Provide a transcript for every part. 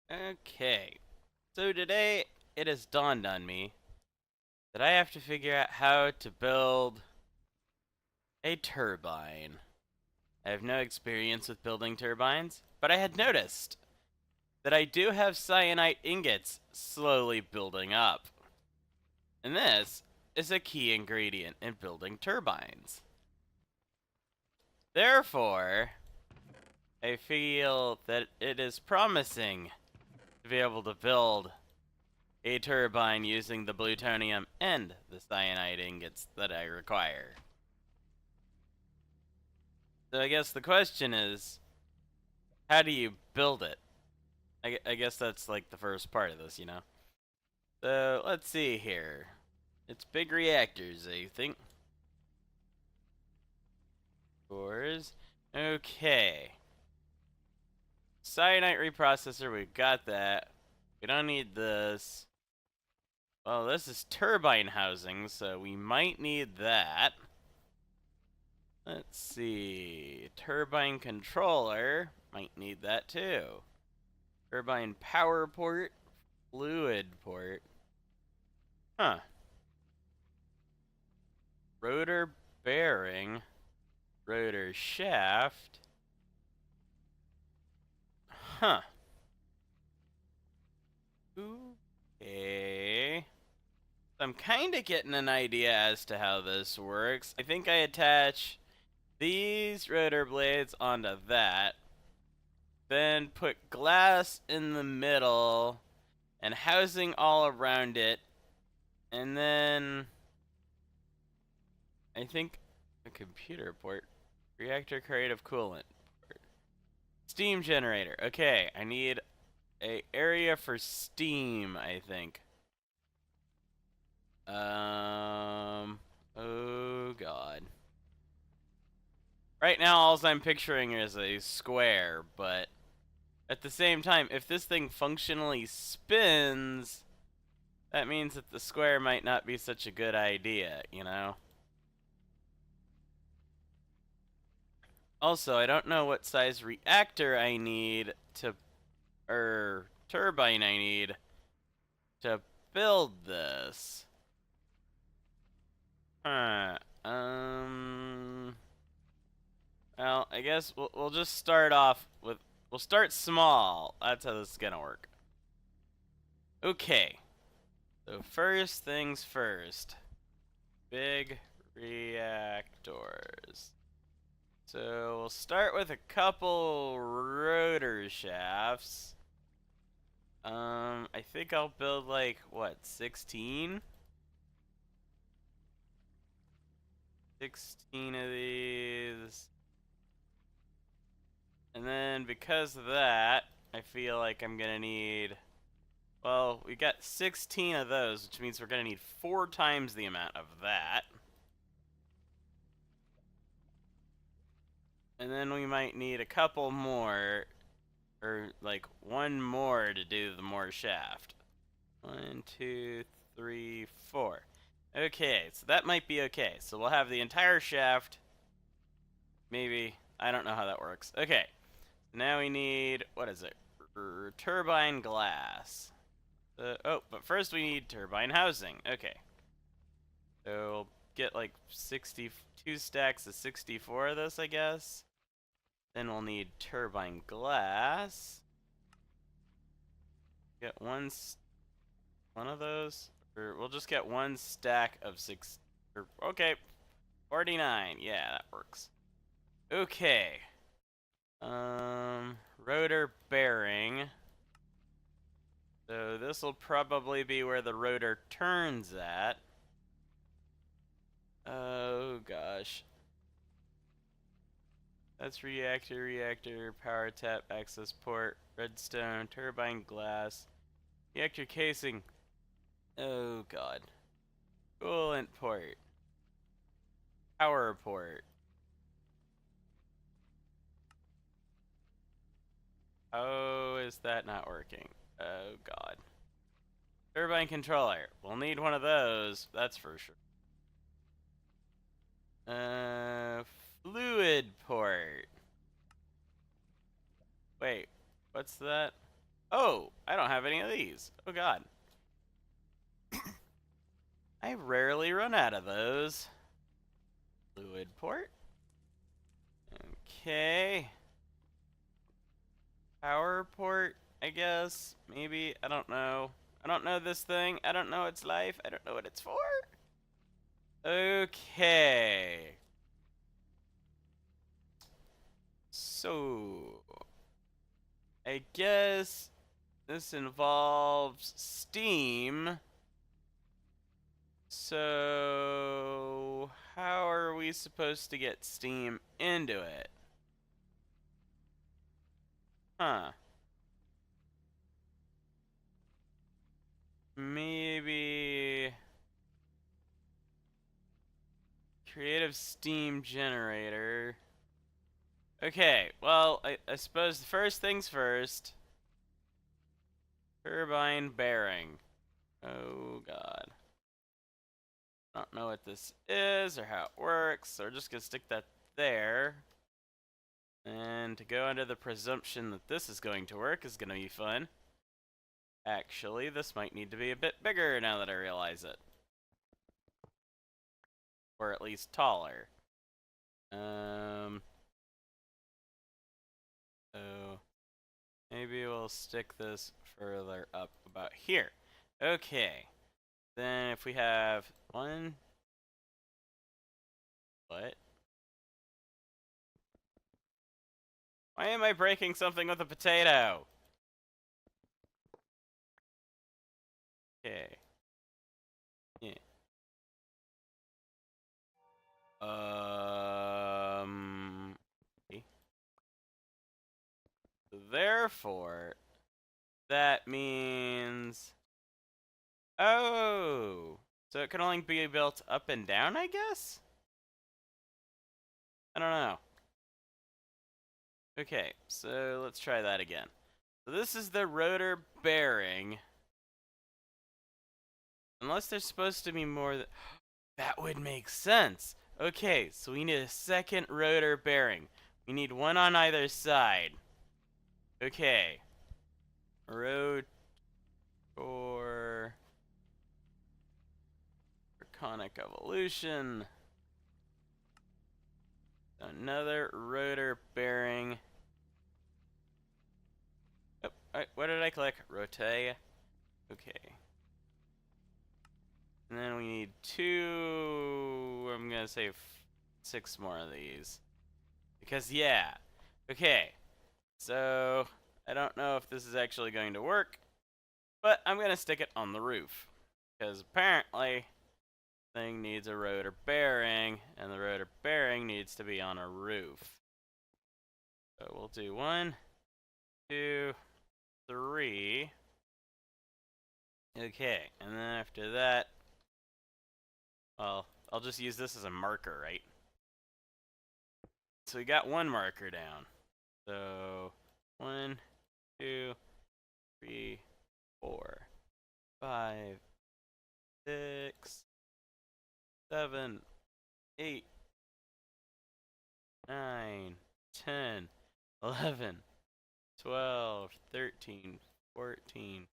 Okay, so today it has dawned on me that I have to figure out how to build a turbine. I have no experience with building turbines, but I had noticed that I do have cyanite ingots slowly building up. And this is a key ingredient in building turbines. Therefore, I feel that it is promising to be able to build a turbine using the plutonium and the cyanide ingots that I require. So I guess the question is, how do you build it? I guess that's like the first part of this, you know? So let's see here. It's big reactors, I think. Cores. Okay. Cyanide reprocessor, we've got that. We don't need this. Well, this is turbine housing, so we might need that. Let's see. Turbine controller. Might need that too. Turbine power port. Fluid port. Huh. Rotor bearing. Rotor shaft. Huh. Okay. I'm kind of getting an idea as to how this works. I think I attach these rotor blades onto that. Then put glass in the middle and housing all around it. And then I think a computer port. Reactor creative coolant port. Steam generator. Okay, I need a area for steam, I think. Oh god. Right now, all I'm picturing is a square, but at the same time, if this thing functionally spins, that means that the square might not be such a good idea, you know? Also, I don't know what size reactor I need to, or turbine I need to build this. Huh. Well, I guess we'll just start off with, we'll start small. That's how this is gonna work. Okay. So first things first. Big reactors. So we'll start with a couple rotor shafts. I think I'll build like, what, 16? 16 of these. And then because of that, I feel like I'm gonna need, well, we got 16 of those, which means we're gonna need 4 times the amount of that. And then we might need a couple more, or like one more to do the more shaft. 1, 2, 3, 4. Okay, so that might be okay. So we'll have the entire shaft. Maybe. I don't know how that works. Okay. Now we need, what is it? Turbine glass. Oh, but first we need turbine housing. Okay. So we'll get like 62 stacks of 64 of this, I guess. Then we'll need turbine glass. Get one of those, or we'll just get one stack of 6. Okay, 49. Yeah, that works. Okay. Rotor bearing. So this will probably be where the rotor turns at. Oh gosh. That's reactor, power tap, access port, redstone, turbine glass, reactor casing. Oh god. Coolant port. Power port. Oh, is that not working? Oh god. Turbine controller. We'll need one of those, that's for sure. Uh, Fluid port. Wait, what's that? Oh, I don't have any of these. Oh god. I rarely run out of those. Fluid port. Okay. Power port, I guess. Maybe. I don't know. I don't know this thing. I don't know its life. I don't know what it's for. Okay. So, I guess this involves steam. So, how are we supposed to get steam into it? Huh. Maybe creative steam generator. Okay, well, I suppose the first things first. Turbine bearing. Oh god. I don't know what this is or how it works, so we're just gonna stick that there. And to go under the presumption that this is going to work is gonna be fun. Actually, this might need to be a bit bigger now that I realize it. Or at least taller. So maybe we'll stick this further up about here. Okay. Then if we have one... What? Why am I breaking something with a potato? Okay. Yeah. Okay. Therefore, that means... Oh! So it can only be built up and down, I guess? I don't know. Okay, so let's try that again. So this is the rotor bearing. Unless there's supposed to be more... That would make sense. Okay, so we need a second rotor bearing. We need one on either side. Okay. Rotor... Draconic evolution. Another rotor bearing. Oh, what did I click? Rotate. Okay. And then we need two... I'm gonna say 6 more of these. Because, yeah. Okay. So, I don't know if this is actually going to work. But I'm gonna stick it on the roof. Because apparently, thing needs a rotor bearing, and the rotor bearing needs to be on a roof. So we'll do 1, 2, 3. Okay, and then after that, well, I'll just use this as a marker, right? So we got 1 marker down. So 1, 2, 3, 4, 5, 6, 7, 8, 9, 10, 11, 12, 13, 14,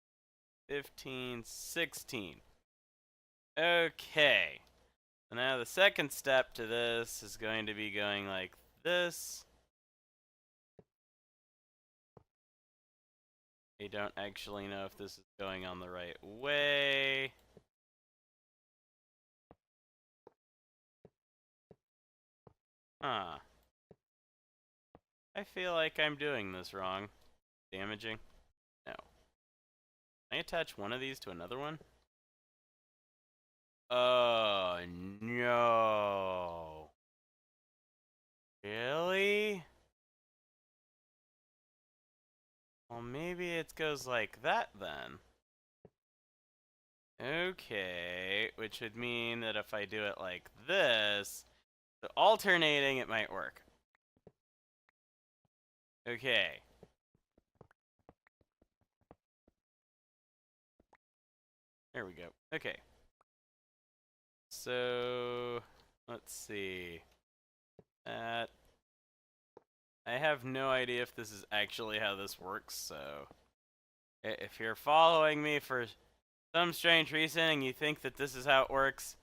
15, 16. Okay. So now the second step to this is going to be going like this. I don't actually know if this is going on the right way. Huh. I feel like I'm doing this wrong. Damaging? No. Can I attach one of these to another one? Oh, no. Really? Well, maybe it goes like that then. Okay, which would mean that if I do it like this, so alternating it might work. Okay. There we go. Okay. So, let's see. That... I have no idea if this is actually how this works, so... If you're following me for some strange reason and you think that this is how it works,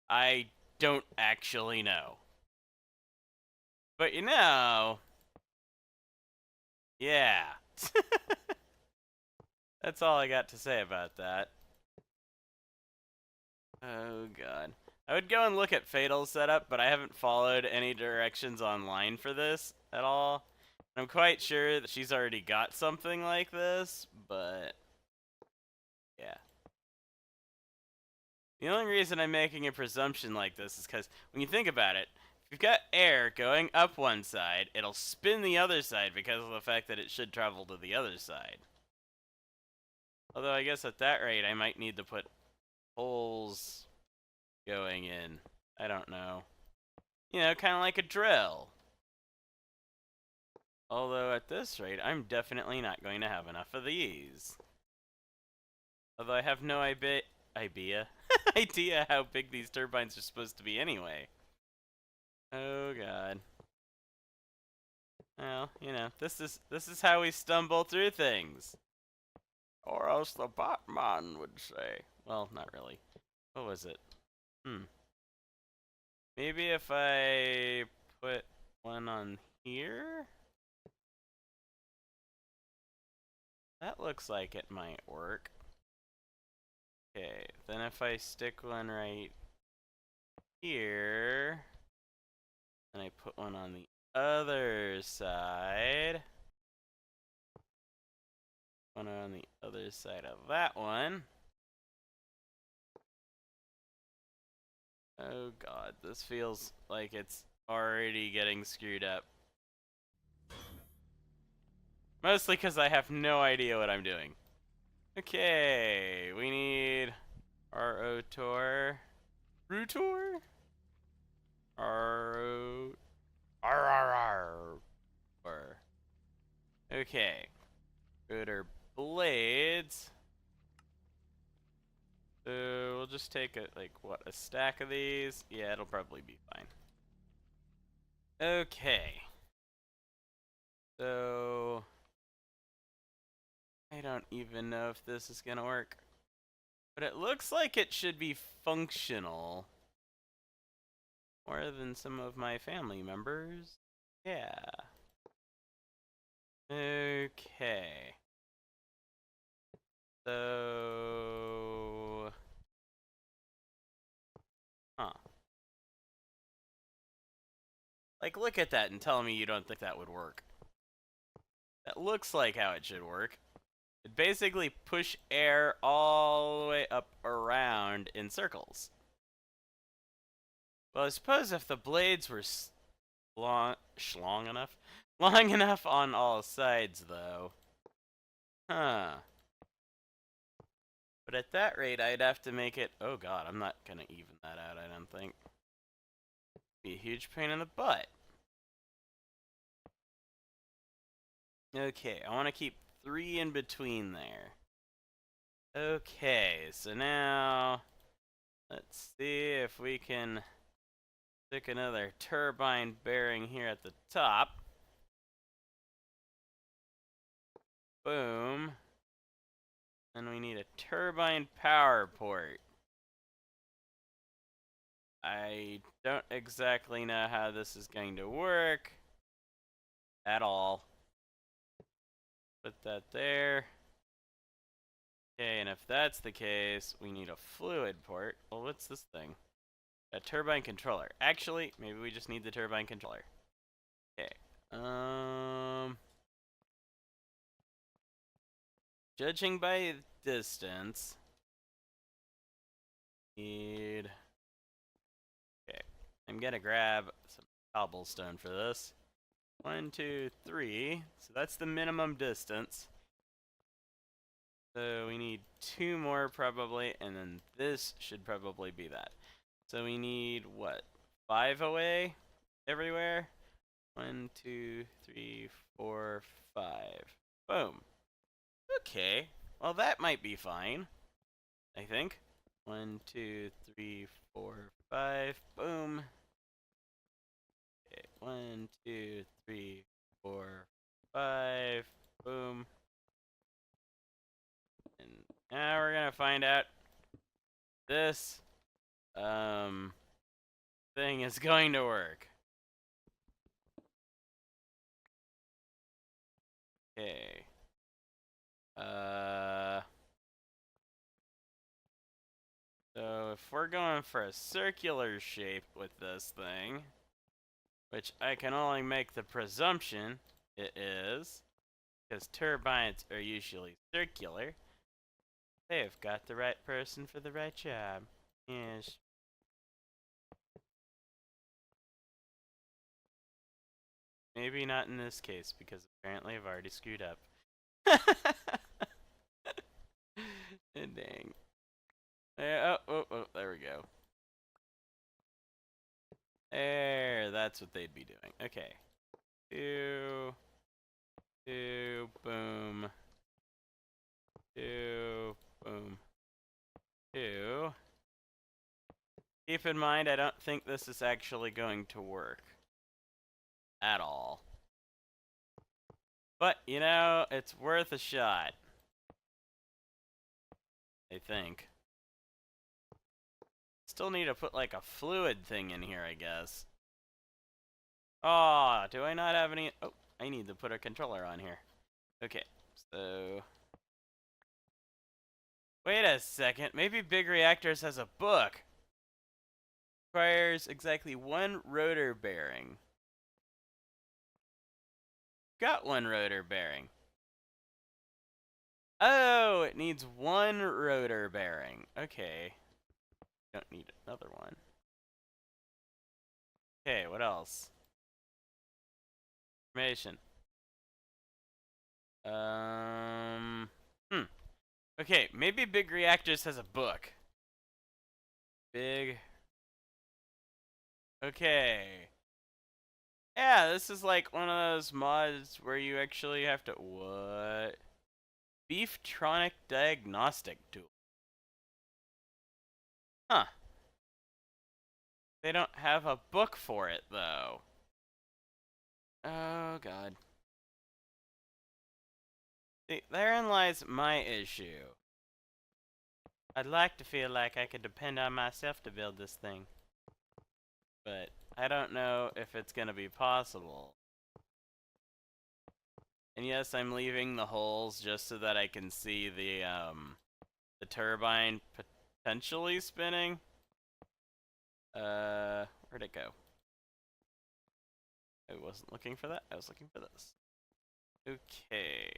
I don't actually know. But you know, yeah. That's all I got to say about that. Oh god. I would go and look at Fatal's setup, but I haven't followed any directions online for this at all. I'm quite sure that she's already got something like this, but yeah. The only reason I'm making a presumption like this is because when you think about it, if you've got air going up one side, it'll spin the other side because of the fact that it should travel to the other side. Although I guess at that rate, I might need to put holes going in. I don't know. You know, kind of like a drill. Although at this rate, I'm definitely not going to have enough of these. Although I have no idea idea how big these turbines are supposed to be anyway. Oh god. Well, you know, this is how we stumble through things. Or else the Batman would say. Well, not really. What was it? Maybe if I put one on here? That looks like it might work. Okay, then if I stick one right here, and I put one on the other side, one on the other side of that one. Oh god, this feels like it's already getting screwed up. Mostly because I have no idea what I'm doing. Okay, we need Rotor. Rotor? R. Okay. Rotor blades. So we'll just take a stack of these? Yeah, it'll probably be fine. Okay. So I don't even know if this is gonna work. But it looks like it should be functional. More than some of my family members. Yeah. Okay. So... Huh. Like, look at that and tell me you don't think that would work. That looks like how it should work. It basically push air all the way up around in circles. Well, I suppose if the blades were long enough on all sides, though. Huh. But at that rate, I'd have to make it... Oh god, I'm not gonna even that out, I don't think. Be a huge pain in the butt. Okay, I want to keep 3 in between there. Okay, so now... Let's see if we can stick another turbine bearing here at the top. Boom. Then we need a turbine power port. I don't exactly know how this is going to work at all. Put that there. Okay, and if that's the case, we need a fluid port. Well, what's this thing? A turbine controller. Actually, maybe we just need the turbine controller. Okay. Judging by distance, need... Okay, I'm gonna grab some cobblestone for this. 1, 2, 3. So that's the minimum distance. So we need 2 more probably, and then this should probably be that. So we need, what, 5 away everywhere? 1, 2, 3, 4, 5. Boom. Okay. Well, that might be fine, I think. 1, 2, 3, 4, 5. Boom. Okay. 1, 2, 3, 4, 5. Boom. Now we're gonna find out this thing is going to work. Okay. So if we're going for a circular shape with this thing, which I can only make the presumption it is, because turbines are usually circular, they've got the right person for the right job. Yes. Maybe not in this case, because apparently I've already screwed up. Dang. Oh, there we go. There, that's what they'd be doing. Okay. Two, boom. Two, boom. Two. Keep in mind, I don't think this is actually going to work. At all. But, you know, it's worth a shot. I think. Still need to put like a fluid thing in here, I guess. Oh, do I not have any? Oh, I need to put a controller on here. Okay, so... Wait a second, maybe Big Reactors has a book. Requires exactly one rotor bearing. Got one rotor bearing. Oh, it needs one rotor bearing. Okay. Don't need another one. Okay, what else? Information. Okay, maybe Big Reactors has a book. Big. Okay. Yeah, this is like one of those mods where you actually have to... What? Beeftronic Diagnostic Tool. Huh. They don't have a book for it, though. Oh, God. See, therein lies my issue. I'd like to feel like I could depend on myself to build this thing. But I don't know if it's gonna be possible. And yes, I'm leaving the holes just so that I can see the turbine potentially spinning. Where'd it go? I wasn't looking for that. I was looking for this. Okay.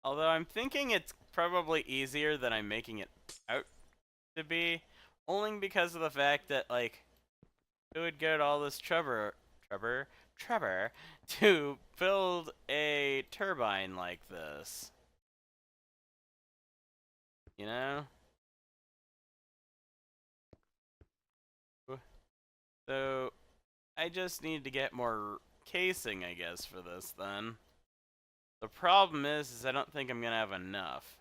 Although I'm thinking it's probably easier than I'm making it out to be, only because of the fact that, like, it would go to all this trouble to build a turbine like this. You know? So, I just need to get more casing, I guess, for this then. The problem is I don't think I'm gonna have enough.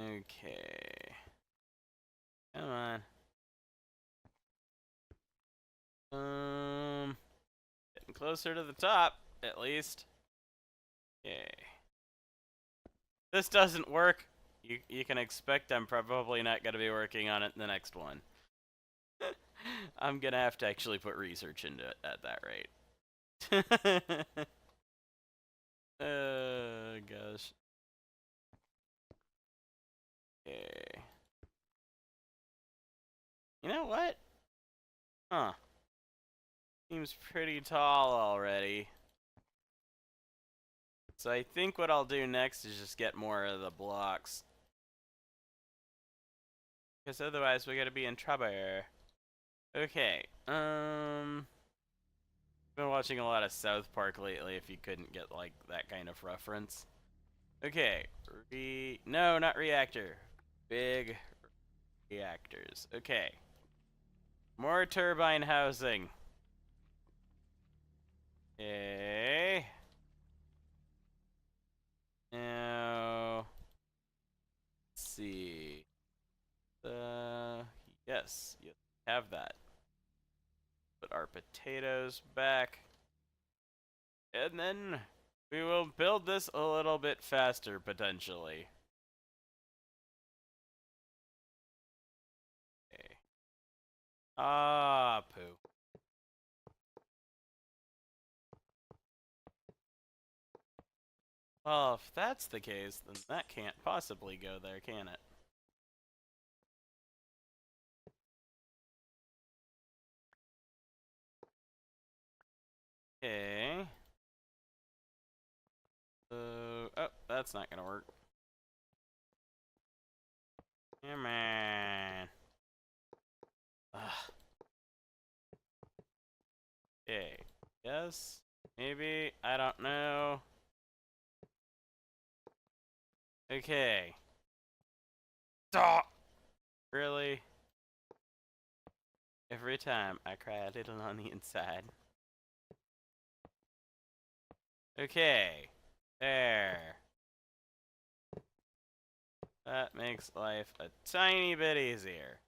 Okay. Come on. Getting closer to the top, at least. Okay. This doesn't work. You can expect I'm probably not gonna be working on it in the next one. I'm gonna have to actually put research into it at that rate. Oh gosh. Okay. You know what? Huh. Seems pretty tall already. So I think what I'll do next is just get more of the blocks. Because otherwise we're gonna be in trouble. Okay. Been watching a lot of South Park lately if you couldn't get like that kind of reference. Okay. No, not reactor. Big reactors. Okay. More turbine housing. Okay. Now, let's see. Yes, have that. Put our potatoes back. And then we will build this a little bit faster, potentially. Okay. Ah, poo. Well, if that's the case, then that can't possibly go there, can it? Okay. Oh, that's not gonna work. Come on. Ugh. Okay. Yes. Maybe. I don't know. Okay. Stop! Really? Every time I cry a little on the inside. Okay. There. That makes life a tiny bit easier.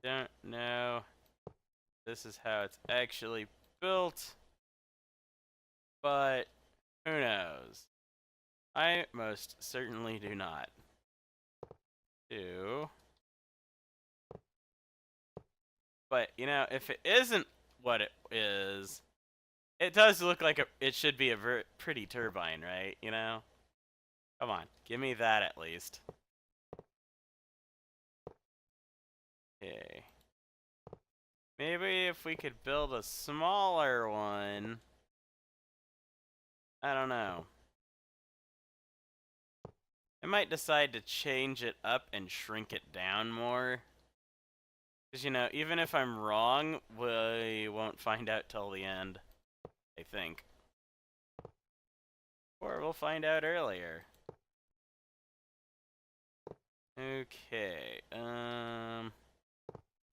Don't know. This is how it's actually built. But who knows? I most certainly do not. But, you know, if it isn't what it is, it does look like it should be a pretty turbine, right? You know? Come on, give me that at least. Okay. Maybe if we could build a smaller one. I don't know. I might decide to change it up and shrink it down more. Because, you know, even if I'm wrong, we won't find out till the end, I think. Or we'll find out earlier. Okay,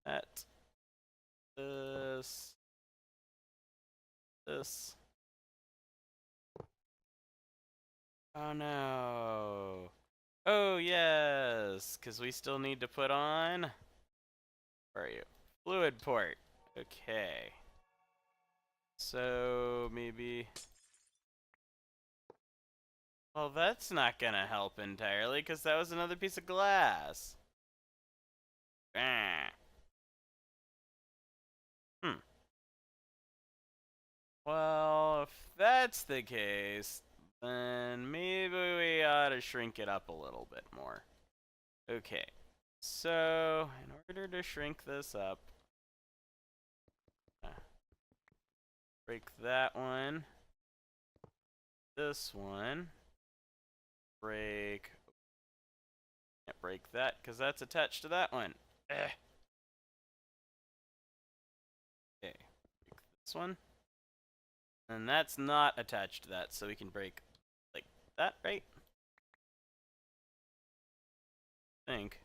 that, this, oh no. Oh yes, because we still need to put on, where are you? Fluid port, okay. So, maybe, well that's not gonna help entirely, because that was another piece of glass. Ah. Well, if that's the case, then maybe we ought to shrink it up a little bit more. Okay, so in order to shrink this up, break that one, this one, can't break that because that's attached to that one. Eh. Okay, break this one. And that's not attached to that, so we can break like that, right? I think.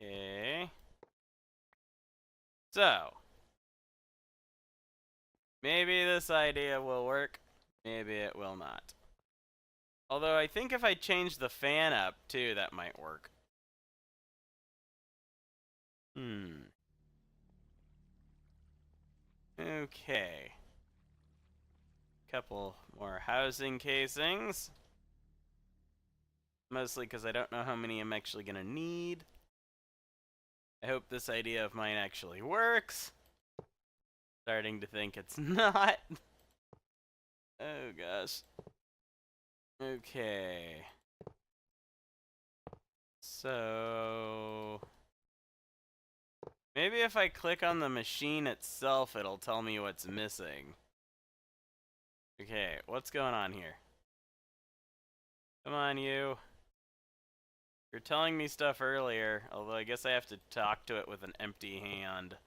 Okay. So, maybe this idea will work, maybe it will not. Although I think if I change the fan up too, that might work. Okay. Couple more housing casings. Mostly because I don't know how many I'm actually gonna need. I hope this idea of mine actually works. Starting to think it's not. Oh gosh. Okay. So, maybe if I click on the machine itself, it'll tell me what's missing. Okay, what's going on here? Come on, you. You're telling me stuff earlier, although I guess I have to talk to it with an empty hand.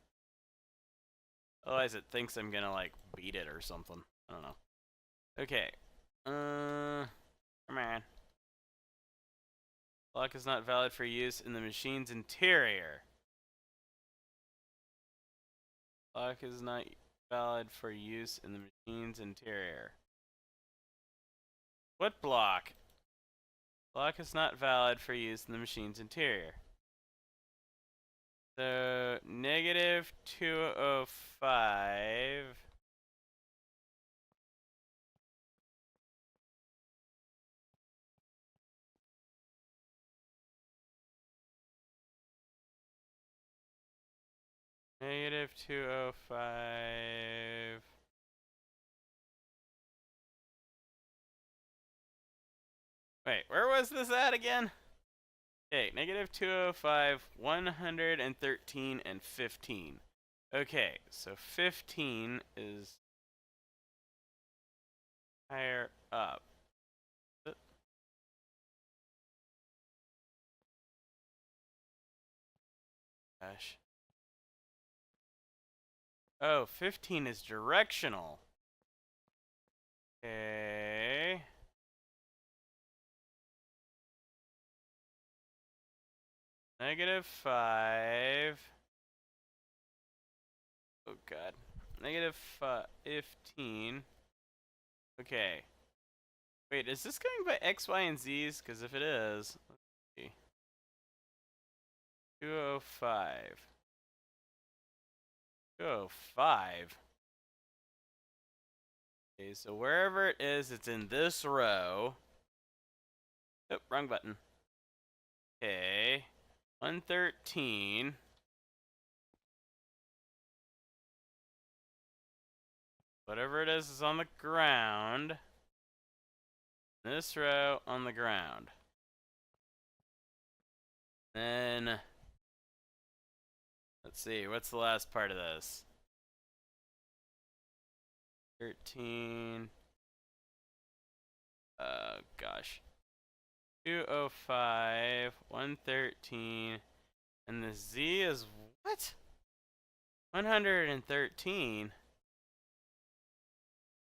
Otherwise it thinks I'm gonna, like, beat it or something. I don't know. Okay. Come on. Lock is not valid for use in the machine's interior. Lock is not valid for use in the machine's interior. What block? Block is not valid for use in the machine's interior. So, negative 205. Negative 205. Wait, where was this at again? Okay, negative 205, 113, and 15. Okay, so 15 is higher up. Gosh. Oh, 15 is directional. Okay. Negative 5. Oh, God. Negative 15. Okay. Wait, is this going by X, Y, and Z's? Because if it is, let's see. 205. 205. Okay, so wherever it is, it's in this row. Oh, wrong button. Okay. 113. Whatever it is on the ground. This row on the ground. Then, let's see, what's the last part of this? 13. Gosh. 205, 113, and the Z is what? 113?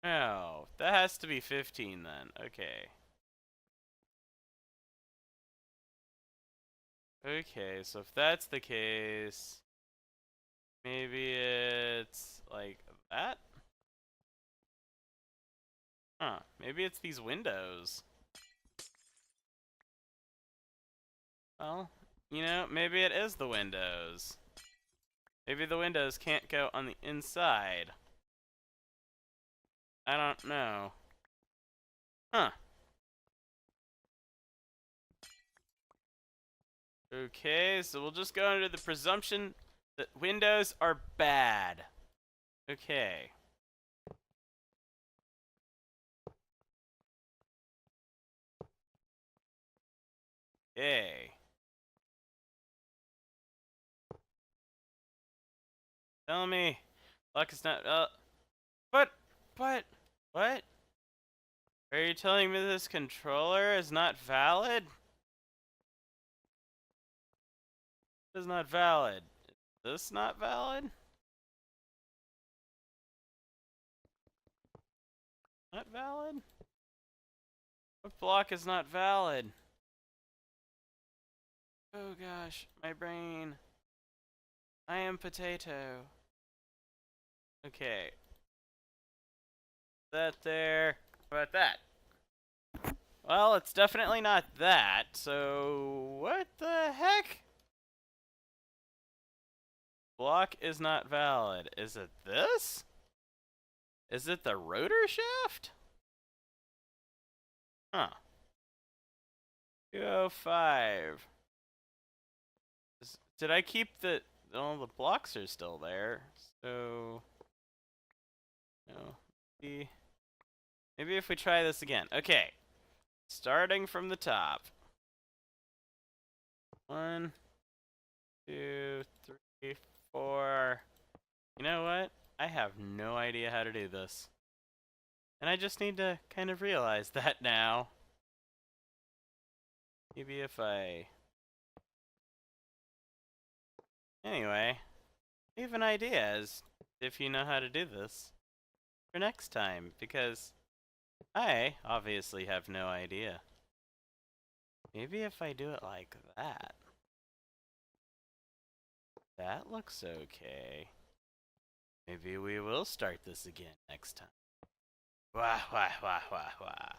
No, that has to be 15 then. Okay. Okay, so if that's the case, maybe it's like that? Huh, maybe it's these windows. Well, you know, maybe it is the windows. Maybe the windows can't go on the inside. I don't know. Huh. Okay, so we'll just go under the presumption that windows are bad. Okay. Yay. Tell me. Luck is not, but, what? Are you telling me this controller is not valid? It is not valid. Is this not valid? Not valid? What block is not valid? Oh gosh, my brain. I am potato. Okay. That there. How about that? Well, it's definitely not that, so what the heck? Block is not valid. Is it this? Is it the rotor shaft? Huh. 205. Did I keep the... Oh, the blocks are still there, so... No. Maybe if we try this again. Okay. Starting from the top. 1, 2, 3, 4. You know what? I have no idea how to do this. And I just need to kind of realize that now. Maybe if I... Anyway, I have an idea as if you know how to do this for next time, because I obviously have no idea. Maybe if I do it like that. That looks okay. Maybe we will start this again next time. Wah, wah, wah, wah, wah.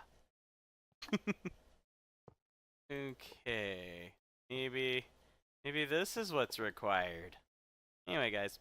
Okay. Maybe Maybe this is what's required. Anyway, guys,